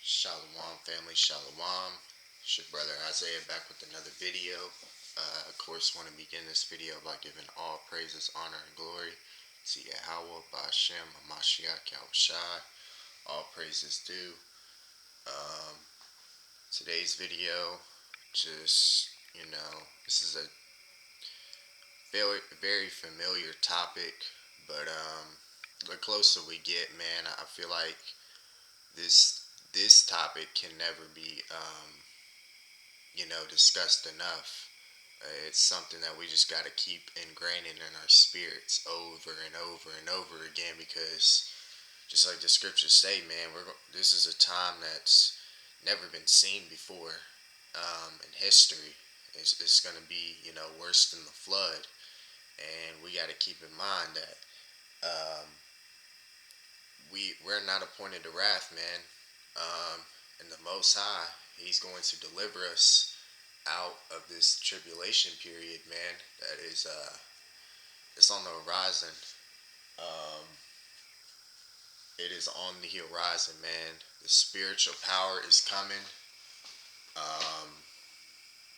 Shalom family, shalom. It's your brother Isaiah back with another video. Of course, want to begin this video by giving all praises, honor, and glory to Yahweh, Ba'Shem, Hamashiach, Yahushai. All praises due. Um, Today's video, this is a very familiar topic, but the closer we get, man, I feel like this topic can never be discussed enough. It's something that we just got to keep ingraining in our spirits over and over and over again, because just like the scriptures say, man, this is a time that's never been seen before in history. It's going to be, worse than the flood. And we got to keep in mind that um, we're not appointed to wrath, man. And the Most High, He's going to deliver us out of this tribulation period, man. That is, it's on the horizon. Um, it is on the horizon, man. The spiritual power is coming. Um,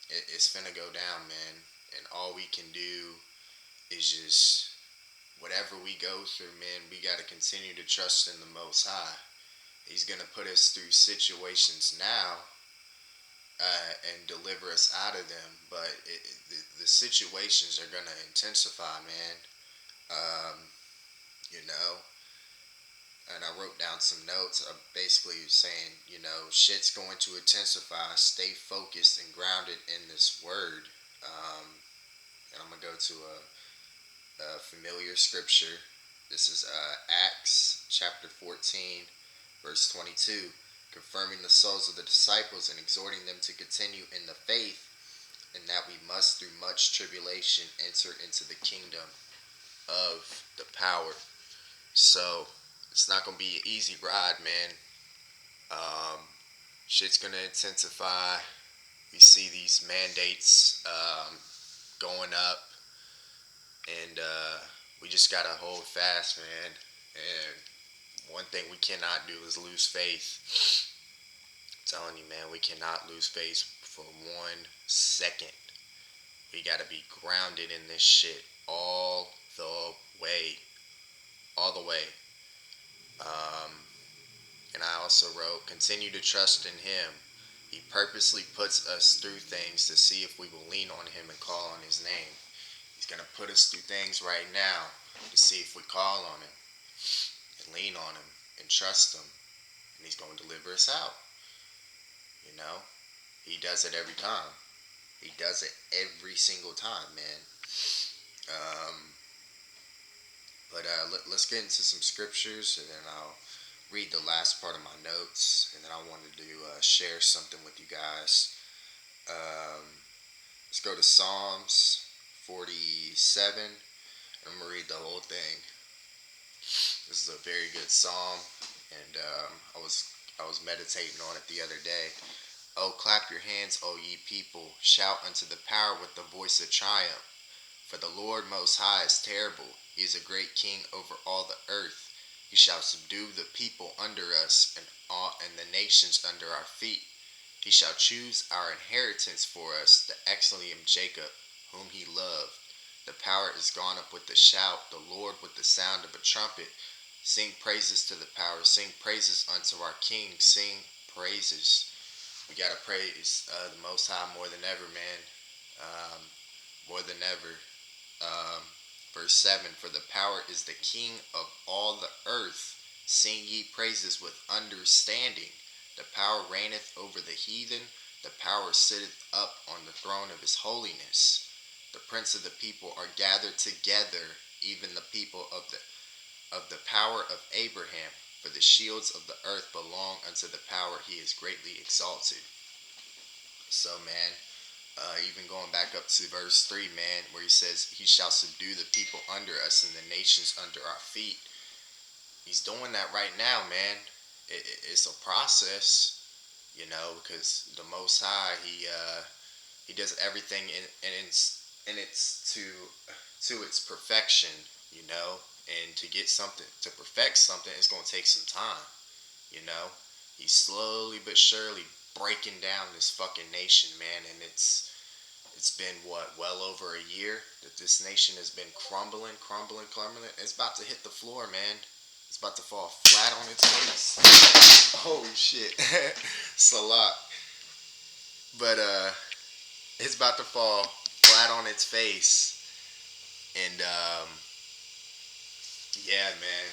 it's finna go down, man. And all we can do is just whatever we go through, man. We gotta continue to trust in the Most High. He's gonna put us through situations now and deliver us out of them. But the situations are going to intensify, man. Um, you know, and I wrote down some notes basically saying, shit's going to intensify. Stay focused and grounded in this word. And I'm going to go to a familiar scripture. This is Acts chapter 14, verse 22. Confirming the souls of the disciples and exhorting them to continue in the faith, and that we must through much tribulation enter into the kingdom of the power. So it's not gonna be an easy ride, man. Shit's gonna intensify. We see these mandates going up, and we just gotta hold fast, man. And one thing we cannot do is lose faith. I'm telling you, man, we cannot lose faith for 1 second. We gotta be grounded in this shit all the way. All the way. And I also wrote, continue to trust in Him. He purposely puts us through things to see if we will lean on Him and call on His name. He's gonna put us through things right now to see if we call on Him and lean on Him and trust Him. And He's gonna deliver us out. He does it every time. He does it every single time, man. But let's get into some scriptures, and then I'll read the last part of my notes, and then I wanted to share something with you guys. Let's go to Psalms 47. I'm going to read the whole thing. This is a very good psalm, and I was meditating on it the other day. Oh, clap your hands, O ye people. Shout unto the power with the voice of triumph. For the Lord Most High is terrible. He is a great king over all the earth. He shall subdue the people under us, and the nations under our feet. He shall choose our inheritance for us, the excellium Jacob, whom he loved. The power is gone up with a shout, the Lord with the sound of a trumpet. Sing praises to the power, sing praises unto our King, sing praises. We gotta praise the Most High more than ever, man. More than ever. Verse 7, for the power is the King of all the earth. Sing ye praises with understanding. The power reigneth over the heathen. The power sitteth up on the throne of his holiness. The prince of the people are gathered together, even the people of the power of Abraham. For the shields of the earth belong unto the power. He is greatly exalted. So, man, even going back up to verse 3, man, where he says, he shall subdue the people under us and the nations under our feet. He's doing that right now, man. It's a process, because the Most High, he does everything and it's to its perfection, and to get something, to perfect something, it's going to take some time, He's slowly but surely breaking down this fucking nation, man, and it's been what, well over a year that this nation has been crumbling, crumbling, crumbling. It's about to hit the floor, man. It's about to fall flat on its face. Holy shit. It's a lot. But it's about to fall flat on its face. And yeah, man.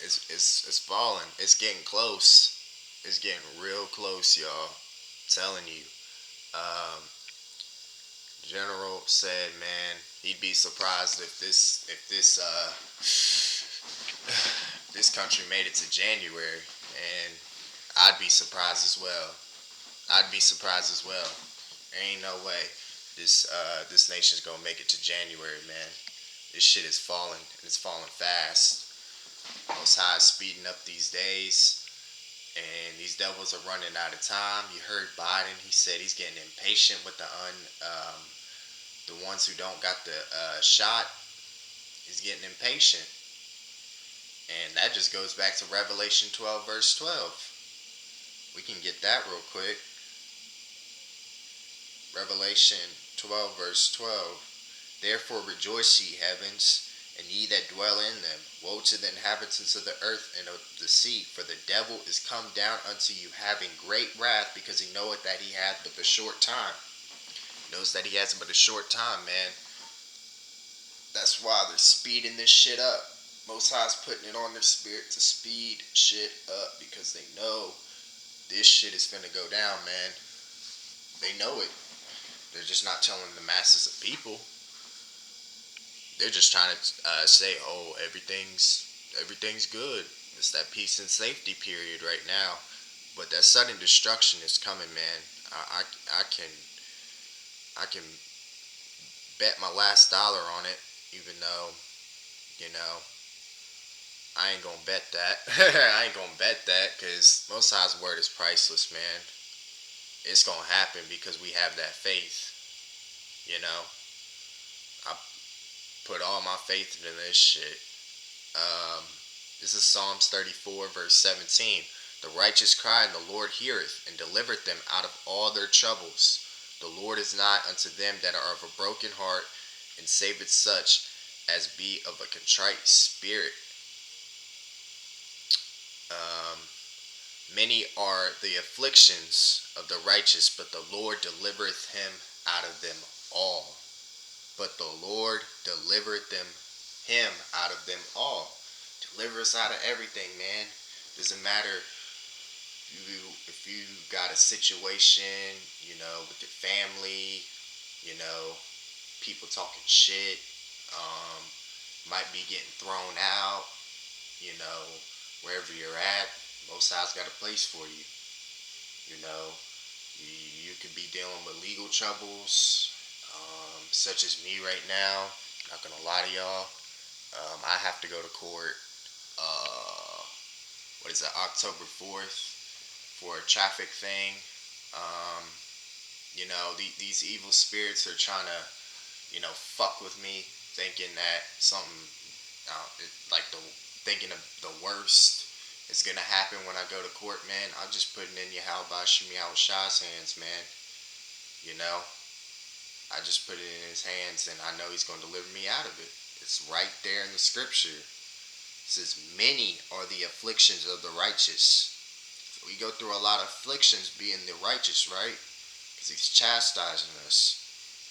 It's falling. It's getting close. It's getting real close, y'all. I'm telling you. Um, General said, man, he'd be surprised if this country made it to January, and I'd be surprised as well. I'd be surprised as well. There ain't no way this nation's gonna make it to January, man. This shit is falling, and it's falling fast. Most High is speeding up these days, and these devils are running out of time. You heard Biden; he said he's getting impatient with the ones who don't got the shot. He's getting impatient, and that just goes back to Revelation 12, verse 12. We can get that real quick. Revelation 12, verse 12. Therefore rejoice, ye heavens, and ye that dwell in them. Woe to the inhabitants of the earth and of the sea, for the devil is come down unto you, having great wrath, because he knoweth that he hath but a short time. Knows that he has but a short time, man. That's why they're speeding this shit up. Most High's putting it on their spirit to speed shit up, because they know this shit is finna go down, man. They know it. They're just not telling the masses of people. They're just trying to say, "Oh, everything's good." It's that peace and safety period right now, but that sudden destruction is coming, man. I can bet my last dollar on it, even though, you know, I ain't gonna bet that. I ain't gonna bet that, because Most High's word is priceless, man. It's gonna happen because we have that faith. You know, I put all my faith into this shit. This is Psalms 34, verse 17. The righteous cry, and the Lord heareth, and delivereth them out of all their troubles. The Lord is nigh unto them that are of a broken heart, and saveth such as be of a contrite spirit. Um, Many are the afflictions of the righteous, but the Lord delivereth him out of them all. But the Lord delivereth him out of them all. Deliver us out of everything, man. Doesn't matter if you got a situation, with your family, people talking shit, might be getting thrown out, wherever you're at. Most High's got a place for you. You could be dealing with legal troubles, such as me right now. Not gonna lie to y'all. I have to go to court. What is that? October 4th for a traffic thing. Um, these evil spirits are trying to, fuck with me, thinking that something, thinking of the worst is gonna happen when I go to court, man. I'm just putting in Yahweh Shemi Shah's hands, man. I just put it in his hands, and I know he's gonna deliver me out of it. It's right there in the scripture. It says, "Many are the afflictions of the righteous." We go through a lot of afflictions being the righteous, right? Because he's chastising us.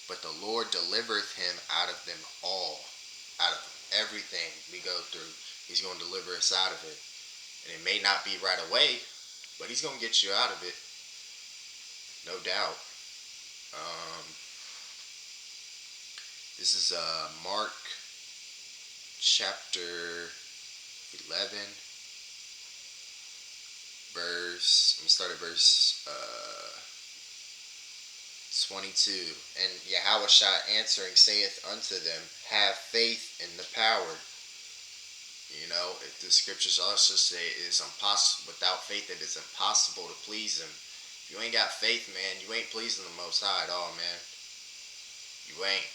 But the Lord delivereth him out of them all. Out of everything we go through, he's going to deliver us out of it. And it may not be right away, but he's going to get you out of it. No doubt. This is Mark chapter 11. I'm going to start at verse 22. And Yahushua answering saith unto them, have faith in the power. The scriptures also say it is impossible, without faith it is impossible to please him. If you ain't got faith, man, you ain't pleasing the Most High at all, man. You ain't.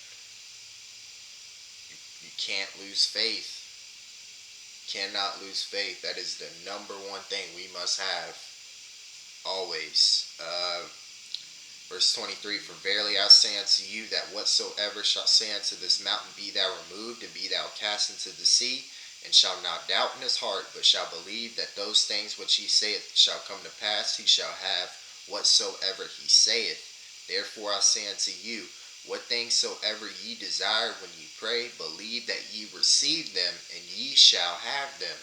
You can't lose faith. Cannot lose faith. That is the number one thing we must have always. Verse 23, for verily I say unto you that whatsoever shall say unto this mountain, be thou removed, and be thou cast into the sea, and shall not doubt in his heart, but shall believe that those things which he saith shall come to pass, he shall have whatsoever he saith. Therefore I say unto you, what things soever ye desire when ye pray, believe that ye receive them, and ye shall have them.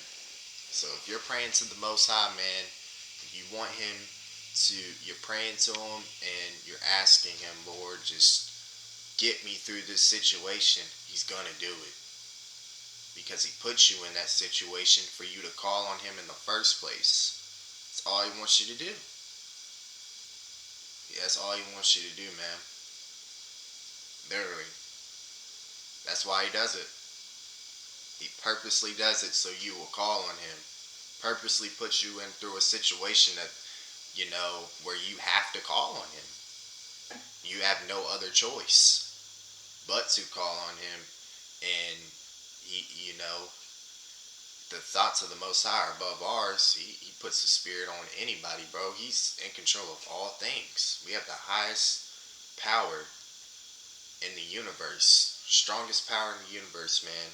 So if you're praying to the Most High, man, if you want him to, you're praying to him and you're asking him, Lord, just get me through this situation, he's going to do it. Because he puts you in that situation for you to call on him in the first place. That's all he wants you to do. Yeah, that's all he wants you to do, man. Literally. That's why he does it. He purposely does it so you will call on him. Purposely puts you in through a situation that, where you have to call on him. You have no other choice but to call on him. And the thoughts of the Most High are above ours. He puts the Spirit on anybody, bro. He's in control of all things. We have the highest power in the universe, strongest power in the universe, man,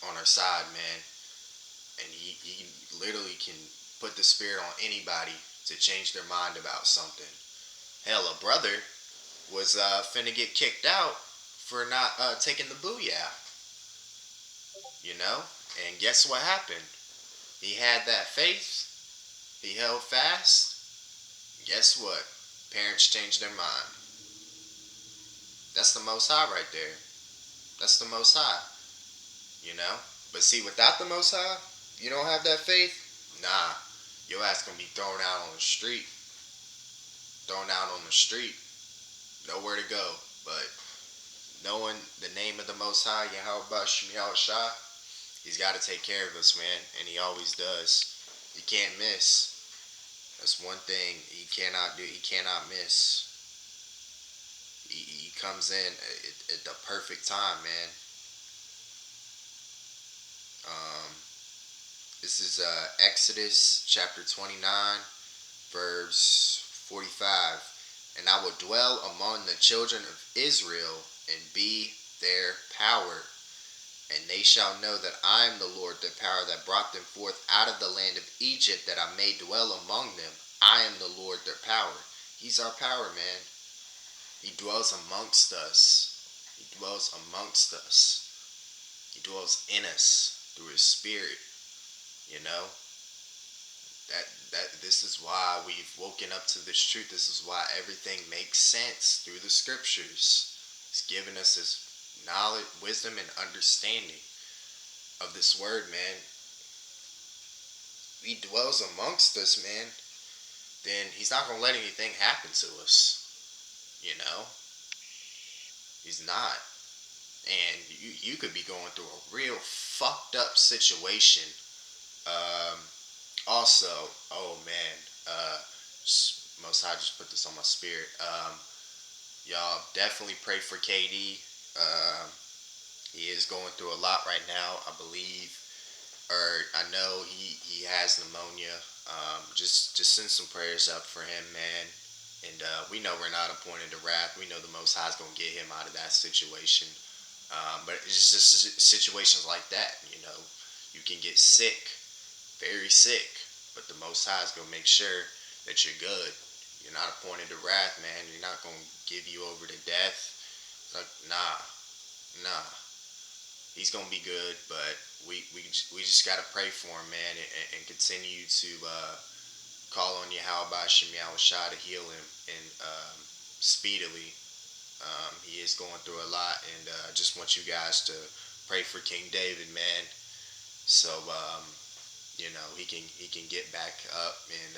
on our side, man. And he literally can put the Spirit on anybody to change their mind about something. Hell, a brother was finna get kicked out for not taking the booyah. And guess what happened? He had that faith. He held fast. Guess what? Parents changed their mind. That's the Most High right there. That's the Most High. But see, without the Most High, you don't have that faith? Nah. Your ass gonna be thrown out on the street. Thrown out on the street. Nowhere to go. But knowing the name of the Most High, Yahweh Yasharahla, he's got to take care of us, man. And he always does. He can't miss. That's one thing he cannot do. He cannot miss. He comes in at the perfect time, man. This is Exodus chapter 29, verse 45. And I will dwell among the children of Israel and be their power. And they shall know that I am the Lord, their power, that brought them forth out of the land of Egypt, that I may dwell among them. I am the Lord, their power. He's our power, man. He dwells amongst us. He dwells amongst us. He dwells in us through his Spirit. This is why we've woken up to this truth. This is why everything makes sense through the scriptures. He's given us his knowledge, wisdom, and understanding of this word, man. He dwells amongst us, man. Then he's not going to let anything happen to us. He's not. And you could be going through a real fucked up situation. Also, oh man, Most High just put this on my spirit. Y'all definitely pray for KD. He is going through a lot right now, I believe, or I know he has pneumonia. Just send some prayers up for him, man. And we know we're not appointed to wrath. We know the Most High is going to get him out of that situation. But it's just situations like that, You can get sick, very sick, but the Most High is going to make sure that you're good. You're not appointed to wrath, man. You're not going to give you over to death. It's like, nah. He's going to be good, but we just got to pray for him, man, and continue to call on Yahweh Yasharahla to heal him and speedily. He is going through a lot, and just want you guys to pray for King David, man. So he can get back up, and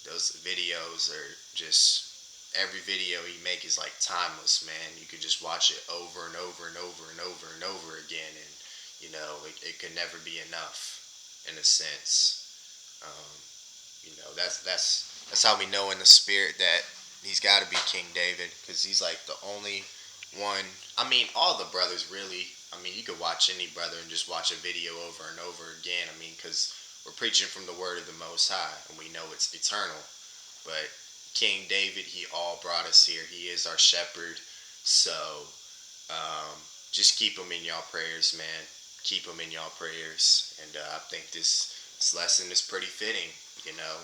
those videos are just, every video he makes is like timeless, man. You can just watch it over and over and over and over and over again, and it can never be enough, in a sense. That's how we know in the spirit that he's got to be King David, because he's like the only one. I mean, all the brothers really I mean, you could watch any brother and just watch a video over and over again. I mean, because we're preaching from the word of the Most High, and we know it's eternal. But King David, he all brought us here. He is our shepherd. So um, just keep him in y'all prayers, man. Keep him in y'all prayers. And I think this lesson is pretty fitting, you know.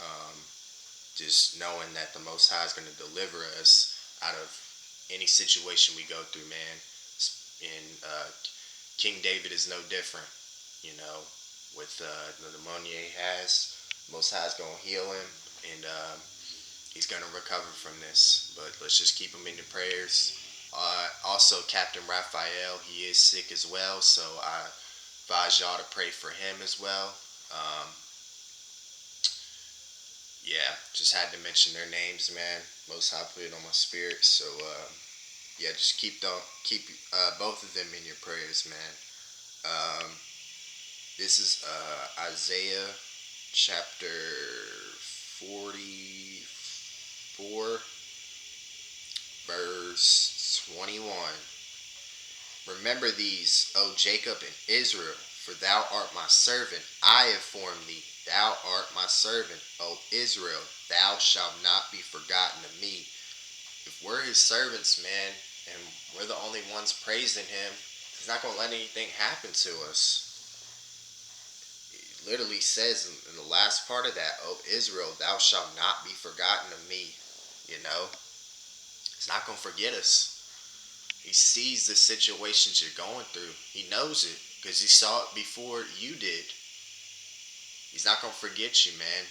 Um, just knowing that the Most High is going to deliver us out of any situation we go through, man. And King David is no different, you know, with the pneumonia he has. Most High's going to heal him, and he's going to recover from this. But let's just keep him in the prayers. Also, Captain Raphael, he is sick as well, so I advise y'all to pray for him as well. Um, yeah, just had to mention their names, man. Most High put it on my spirit, so yeah, just keep both of them in your prayers, man. Um, this is Isaiah chapter 44, verse 21. Remember these, O Jacob and Israel, for thou art my servant. I have formed thee. Thou art my servant, O Israel. Thou shalt not be forgotten of me. If we're his servants, man, and we're the only ones praising him, he's not going to let anything happen to us. He literally says in the last part of that, O Israel, thou shalt not be forgotten of me. You know, he's not going to forget us. He sees the situations you're going through. He knows it because he saw it before you did. He's not going to forget you, man.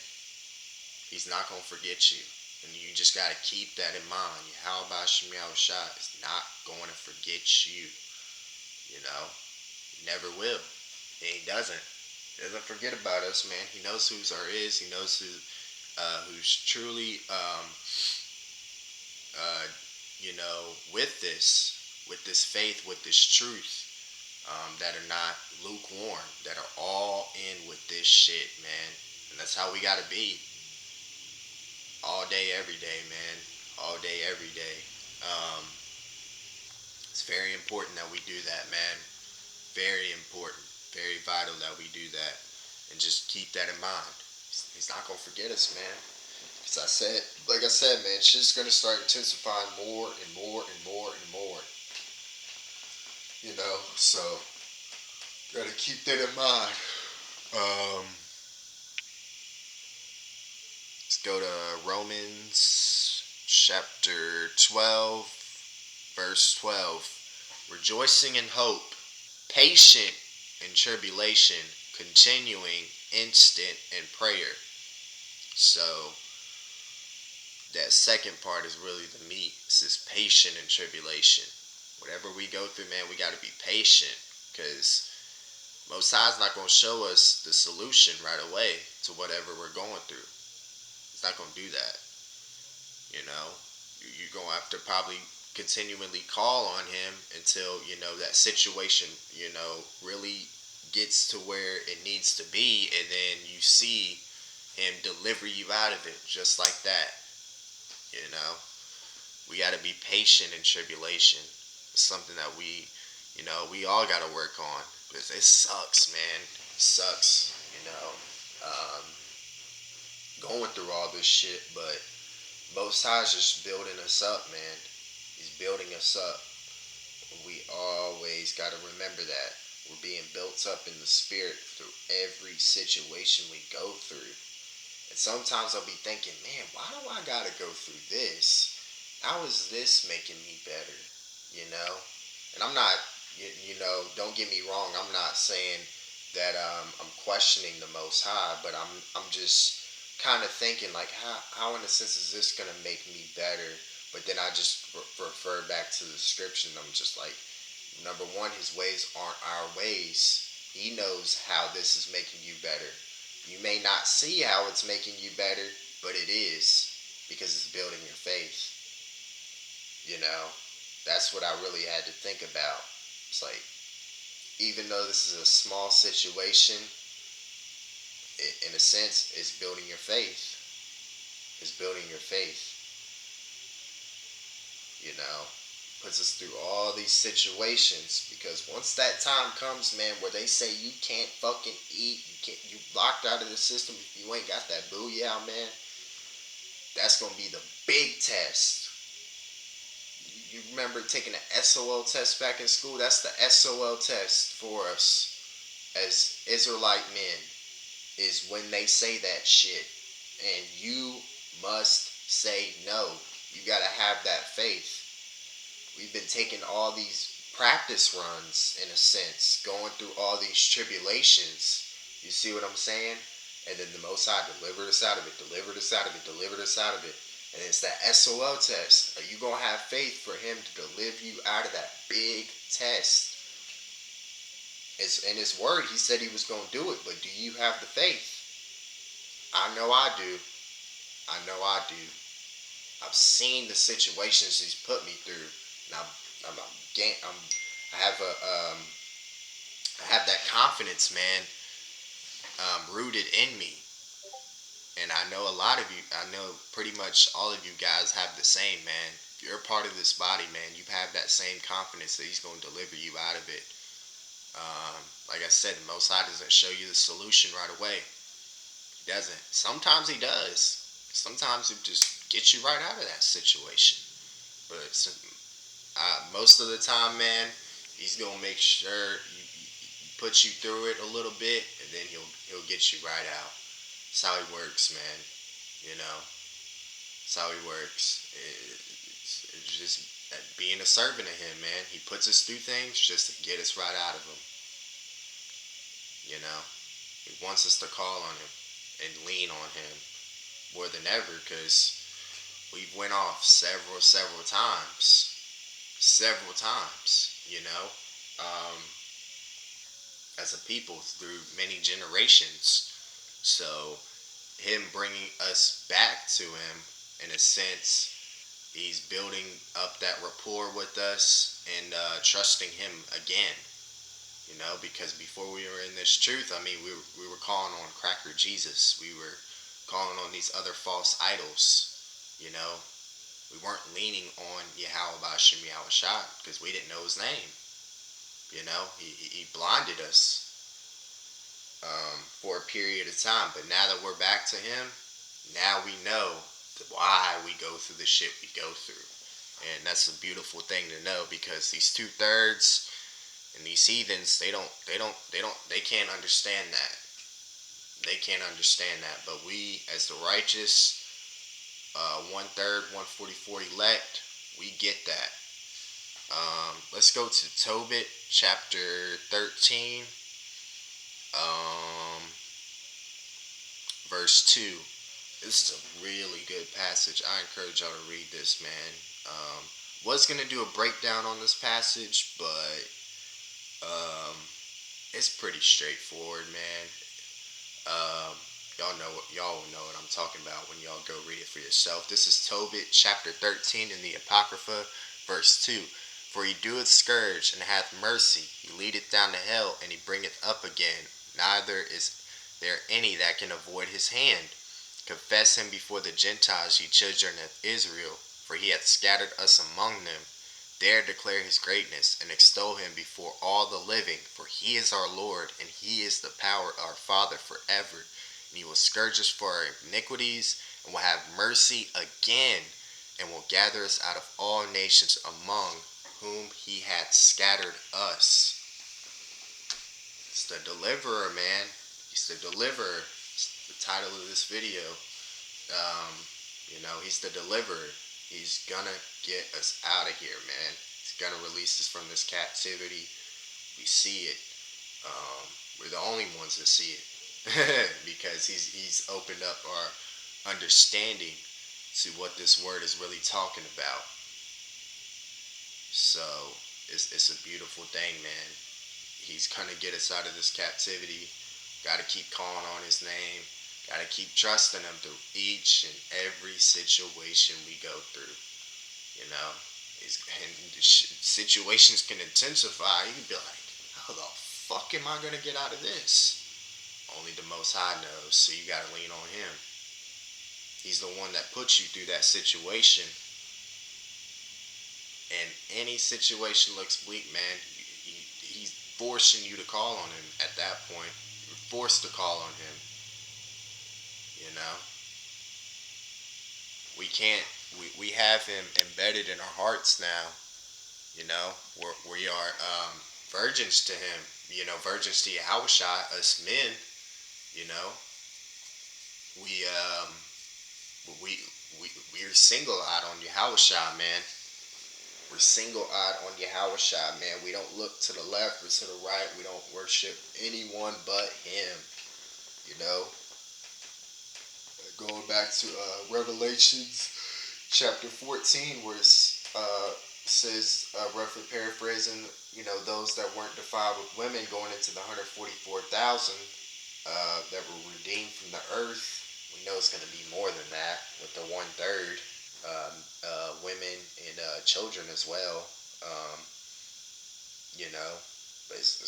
He's not going to forget you. And you just got to keep that in mind. Yahweh Shem Yahushua is not going to forget you. You know, he never will. And he doesn't. He doesn't forget about us, man. He knows who's our is. He knows who's truly, you know, with this faith, with this truth, that are not lukewarm, that are all in with this shit, man. And that's how we gotta be. All day, every day, man. All day, every day. Um, it's very important that we do that, man. Very important. Very vital that we do that. And just keep that in mind. He's not gonna forget us, man. Because like I said, man, shit's gonna start intensifying more and more and more and more. You know, so gotta keep that in mind. Um, let's go to Romans chapter 12, verse 12. Rejoicing in hope, patient in tribulation, continuing instant in prayer. So that second part is really the meat. It says patient in tribulation. Whatever we go through, man, we got to be patient, because Most High's not going to show us the solution right away to whatever we're going through. He's not going to do that. You know, you're going to have to probably continually call on him until, you know, that situation, you know, really gets to where it needs to be, and then you see him deliver you out of it just like that. You know, we got to be patient in tribulation. It's something that we all got to work on, because it sucks, man. It sucks, you know, um, going through all this shit, but Most High's just building us up, man. He's building us up. We always got to remember that. We're being built up in the spirit through every situation we go through. And sometimes I'll be thinking, man, why do I got to go through this? How is this making me better? You know? And I'm not, don't get me wrong. I'm not saying that I'm questioning the Most High, but I'm just kind of thinking, like, how in a sense is this going to make me better? But then I just refer back to the description. I'm just like, number one, his ways aren't our ways. He knows how this is making you better. You may not see how it's making you better, but it is, because it's building your faith. You know, that's what I really had to think about. It's like, even though this is a small situation, in a sense, it's building your faith. It's building your faith. You know, puts us through all these situations, because once that time comes, man, where they say you can't fucking eat, you locked out of the system if you ain't got that booyah, man, that's gonna be the big test. You remember taking the SOL test back in school? That's the SOL test for us as Israelite men, is when they say that shit. And you must say no. You gotta have that faith. We've been taking all these practice runs, in a sense, going through all these tribulations. You see what I'm saying? And then the Most High delivered us out of it, delivered us out of it, delivered us out of it. And it's that SOL test. Are you going to have faith for him to deliver you out of that big test? It's in his word, he said he was going to do it, but do you have the faith? I know I do. I know I do. I've seen the situations he's put me through, and I have I have that confidence, man, rooted in me. And I know a lot of you, I know pretty much all of you guys have the same, man. If you're a part of this body, man, you have that same confidence that he's going to deliver you out of it. Like I said, the Most High doesn't show you the solution right away. He doesn't. Sometimes he does. Sometimes it just gets you right out of that situation. But most of the time, man, he's gonna make sure you put you through it a little bit, and then he'll get you right out. That's how he works, man. You know, that's how he works. It's just being a servant of him, man. He puts us through things just to get us right out of them. You know, he wants us to call on him and lean on him more than ever, because we've went off several times, you know, um, as a people through many generations. So him bringing us back to him, in a sense, he's building up that rapport with us, and trusting him again. You know, because before we were in this truth, I mean, we were calling on Cracker Jesus. We were calling on these other false idols. You know, we weren't leaning on Yahweh Bashem Yahushua, because we didn't know his name. You know, he blinded us for a period of time. But now that we're back to him, now we know why we go through the shit we go through. And that's a beautiful thing to know, because these 2/3 and these heathens, they can't understand that. They can't understand that. But we, as the righteous, 1/3, 144 elect, we get that. Let's go to Tobit chapter 13, verse 2. This is a really good passage. I encourage y'all to read this, man. Was going to do a breakdown on this passage, but it's pretty straightforward, man. Y'all will know what I'm talking about when y'all go read it for yourself. This is Tobit chapter 13 in the Apocrypha, verse 2. For he doeth scourge and hath mercy. He leadeth down to hell, and he bringeth up again. Neither is there any that can avoid his hand. Confess him before the Gentiles, ye children of Israel, for he hath scattered us among them. There declare his greatness, and extol him before all the living, for he is our Lord, and he is the power our Father forever. And he will scourge us for our iniquities, and will have mercy again, and will gather us out of all nations among whom he hath scattered us. It's the deliverer, man. He's the deliverer. It's the title of this video. You know, he's the deliverer. He's gonna get us out of here, man. He's gonna release us from this captivity. We see it. We're the only ones that see it. Because he's opened up our understanding to what this word is really talking about. So it's a beautiful thing, man. He's gonna get us out of this captivity. Gotta keep calling on his name. Gotta keep trusting him through each and every situation we go through. You know, situations can intensify. You can be like, how the fuck am I gonna get out of this? Only the Most High knows, so you gotta lean on him. He's the one that puts you through that situation. and any situation looks bleak, man, he's forcing you to call on him at that point. You're forced to call on him. You know, we have him embedded in our hearts now. You know, we are virgins to him. You know, virgins to Yahushua, us men. You know, we we we're single out on Yahushua, man. We're single eyed on Yahushua, man. We don't look to the left or to the right. We don't worship anyone but Him. You know, going back to Revelations chapter 14, where it says, roughly paraphrasing, you know, those that weren't defiled with women going into the 144,000 that were redeemed from the earth. We know it's going to be more than that with the 1/3 women and children as well. Um, you know, but it's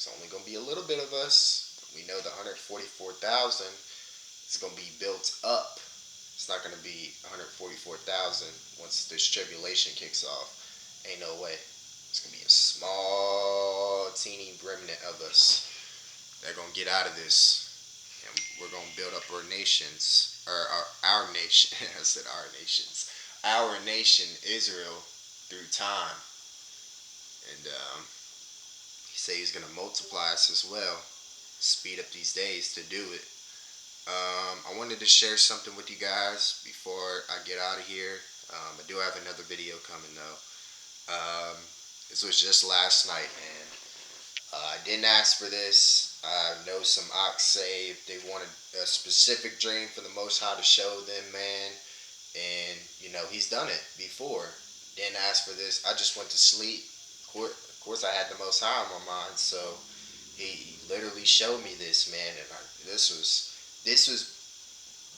only gonna be a little bit of us. We know the 144,000 is gonna be built up. It's not gonna be 144,000 once this tribulation kicks off. Ain't no way. It's gonna be a small, teeny remnant of us that are gonna get out of this, and we're gonna build up our nations, or our nation. I said our nations, our nation, Israel, through time, and he said he's gonna multiply us as well, speed up these days to do it. I wanted to share something with you guys before I get out of here. I do have another video coming though. This was just last night, man. I didn't ask for this. I know some ox say if they wanted a specific dream for the Most High to show them, man. And, you know, he's done it before. Didn't ask for this. I just went to sleep. Of course, I had the Most High on my mind. So he literally showed me this, man. And this was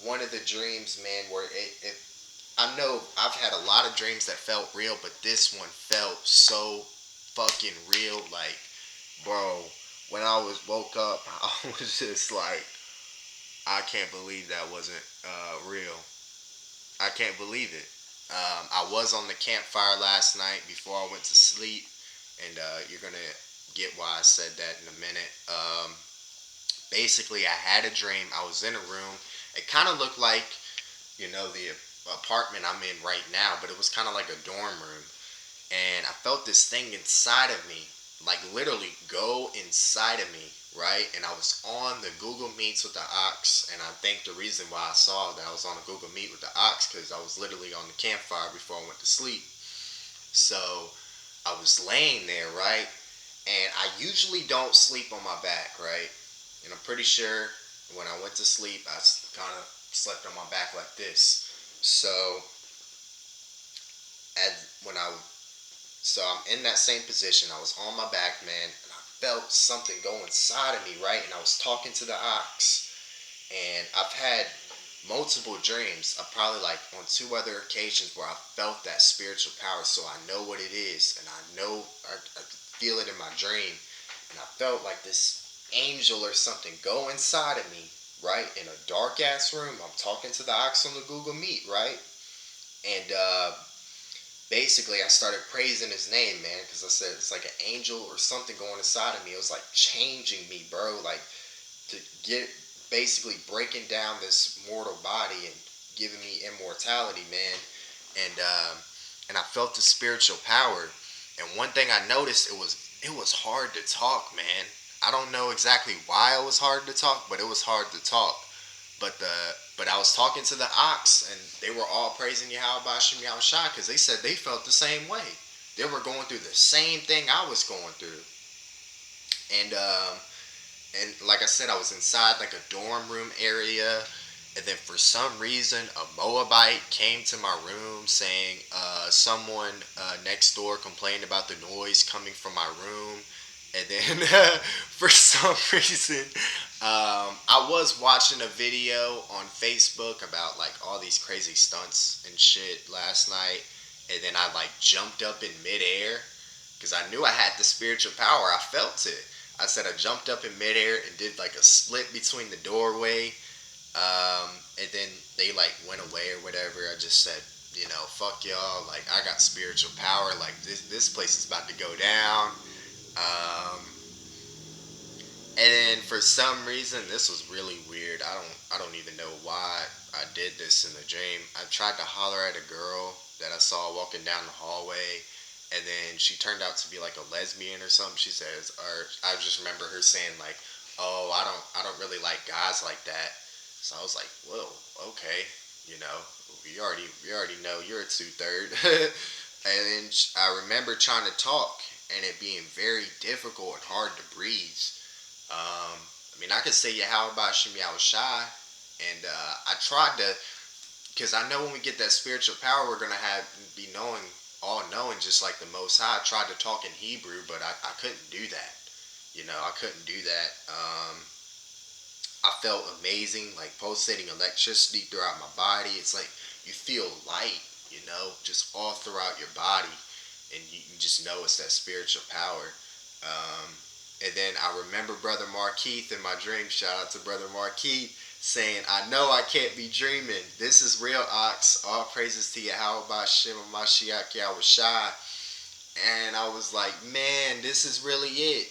one of the dreams, man, where I know I've had a lot of dreams that felt real, but this one felt so fucking real. Like, bro, when I woke up, I was just like, I can't believe that wasn't real. I can't believe it. I was on the campfire last night before I went to sleep, and you're gonna get why I said that in a minute. Basically, I had a dream. I was in a room. It kind of looked like, you know, the apartment I'm in right now, but it was kind of like a dorm room. And I felt this thing inside of me, like literally go inside of me, right? And I was on the Google Meets with the ox, and I think the reason why I saw that I was on a Google Meet with the ox, because I was literally on the campfire before I went to sleep. So I was laying there, right? And I usually don't sleep on my back, right? And I'm pretty sure when I went to sleep, I kind of slept on my back like this. So as when I so I'm in that same position. I was on my back, man, and I felt something go inside of me, right? And I was talking to the ox, and I've had multiple dreams. I probably like on 2 other occasions where I felt that spiritual power, so I know what it is, and I know I feel it in my dream, and I felt like this angel or something go inside of me, right? In a dark ass room. I'm talking to the ox on the Google Meet, right? And basically I started praising his name, man, because I said it's like an angel or something going inside of me. It was like changing me, bro, like to get basically breaking down this mortal body and giving me immortality, man. And I felt the spiritual power. And one thing I noticed, it was hard to talk, man. I don't know exactly why it was hard to talk, but it was hard to talk. But I was talking to the ox, and they were all praising Yahweh Bashim Yahushua, because they said they felt the same way. They were going through the same thing I was going through. And like I said, I was inside like a dorm room area, and then for some reason a Moabite came to my room saying someone next door complained about the noise coming from my room. And then for some reason, I was watching a video on Facebook about like all these crazy stunts and shit last night. And then I like jumped up in midair because I knew I had the spiritual power. I felt it. I said I jumped up in midair and did like a split between the doorway. And then they like went away or whatever. I just said, fuck y'all. Like, I got spiritual power. Like, this place is about to go down. Um, and then for some reason, this was really weird. I don't even know why I did this in the dream. I tried to holler at a girl that I saw walking down the hallway, and then she turned out to be like a lesbian or something. She says, or I just remember her saying like, "Oh, I don't really like guys like that." So I was like, "Whoa, okay, you know, we already know you're a 2/3." And then I remember trying to talk and it being very difficult and hard to breathe. I mean, I could say Yahweh Bashim Yahweh Shai, and I tried to, because I know when we get that spiritual power, we're gonna be knowing, all knowing, just like the Most High. I tried to talk in Hebrew, but I couldn't do that. I couldn't do that. I felt amazing, like pulsating electricity throughout my body. It's like you feel light, just all throughout your body, and you just know it's that spiritual power. Um, and then I remember Brother Markeith in my dream. Shout out to Brother Markeith saying, "I know I can't be dreaming. This is real, Ox. All praises to Yahweh Ba'Shem Mashiach Yahweh Shai." And I was like, "Man, this is really it.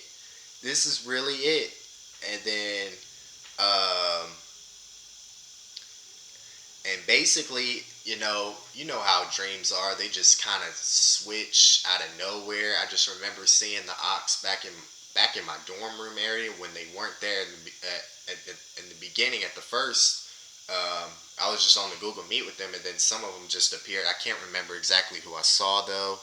This is really it." And then, um, and basically, you know how dreams are. They just kind of switch out of nowhere. I just remember seeing the Ox back in my dorm room area when they weren't there in the beginning at the first. I was just on the Google Meet with them, and then some of them just appeared. I can't remember exactly who I saw though.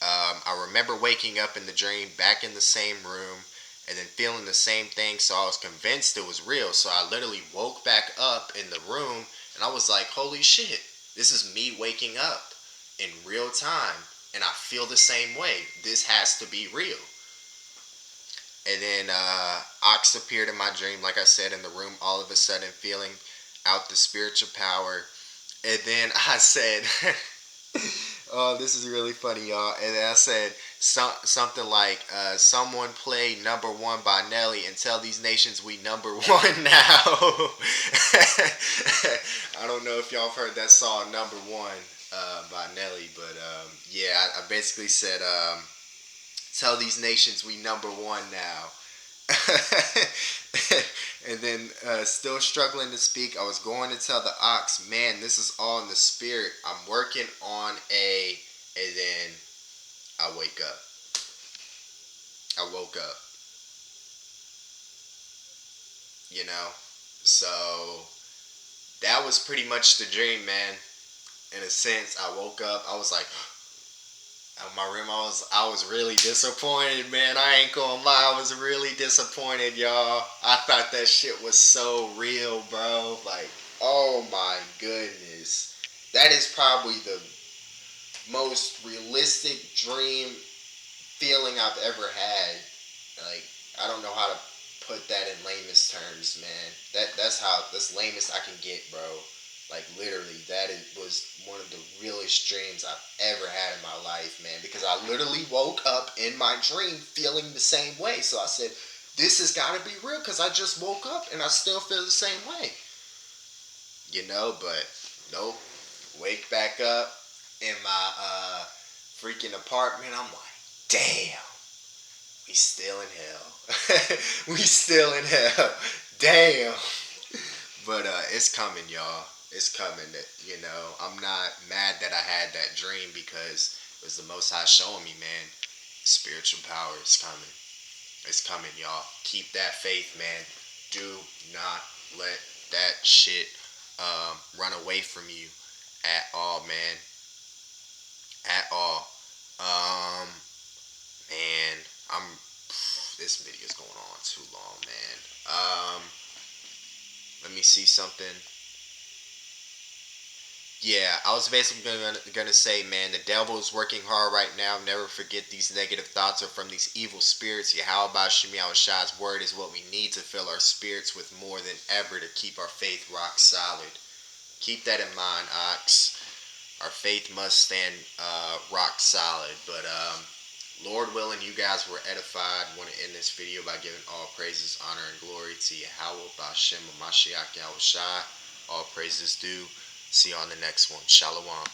I remember waking up in the dream back in the same room and then feeling the same thing, so I was convinced it was real. So I literally woke back up in the room and I was like, holy shit, this is me waking up in real time and I feel the same way. This has to be real. And then Ox appeared in my dream, like I said, in the room, all of a sudden feeling out the spiritual power. And then I said, oh, this is really funny, y'all. And then I said something like, someone play Number One by Nelly and tell these nations we number one now. I don't know if y'all have heard that song, Number One, by Nelly. But yeah, I basically said, tell these nations we number one now. And then still struggling to speak, I was going to tell the Ox, man, this is all in the spirit. I'm working on and then I wake up. I woke up, you know. So that was pretty much the dream, man. In a sense, I woke up. I was like, in my room, I was really disappointed, man. I ain't gonna lie, I was really disappointed, y'all. I thought that shit was so real, bro. Like, oh my goodness, that is probably the most realistic dream feeling I've ever had. Like, I don't know how to put that in lamest terms, man. That's lamest I can get, bro. Like, literally, was one of the realest dreams I've ever had in my life, man. Because I literally woke up in my dream feeling the same way. So I said, this has got to be real because I just woke up and I still feel the same way. But nope. Wake back up in my freaking apartment. I'm like, damn, we still in hell. We still in hell. Damn. But it's coming, y'all. It's coming. I'm not mad that I had that dream because it was the Most High showing me, man. Spiritual power is coming. It's coming, y'all. Keep that faith, man. Do not let that shit run away from you at all, man. At all. Man, this video's going on too long, man. Let me see something. Yeah, I was basically gonna say, man, the devil is working hard right now. Never forget these negative thoughts are from these evil spirits. Yahweh Shemi Shai's word is what we need to fill our spirits with more than ever to keep our faith rock solid. Keep that in mind, Ox. Our faith must stand rock solid. But Lord willing, you guys were edified. Want to end this video by giving all praises, honor, and glory to Yahweh Ba'Shem Mashiach Yahweh Shai. All praises due. See you on the next one. Shalom.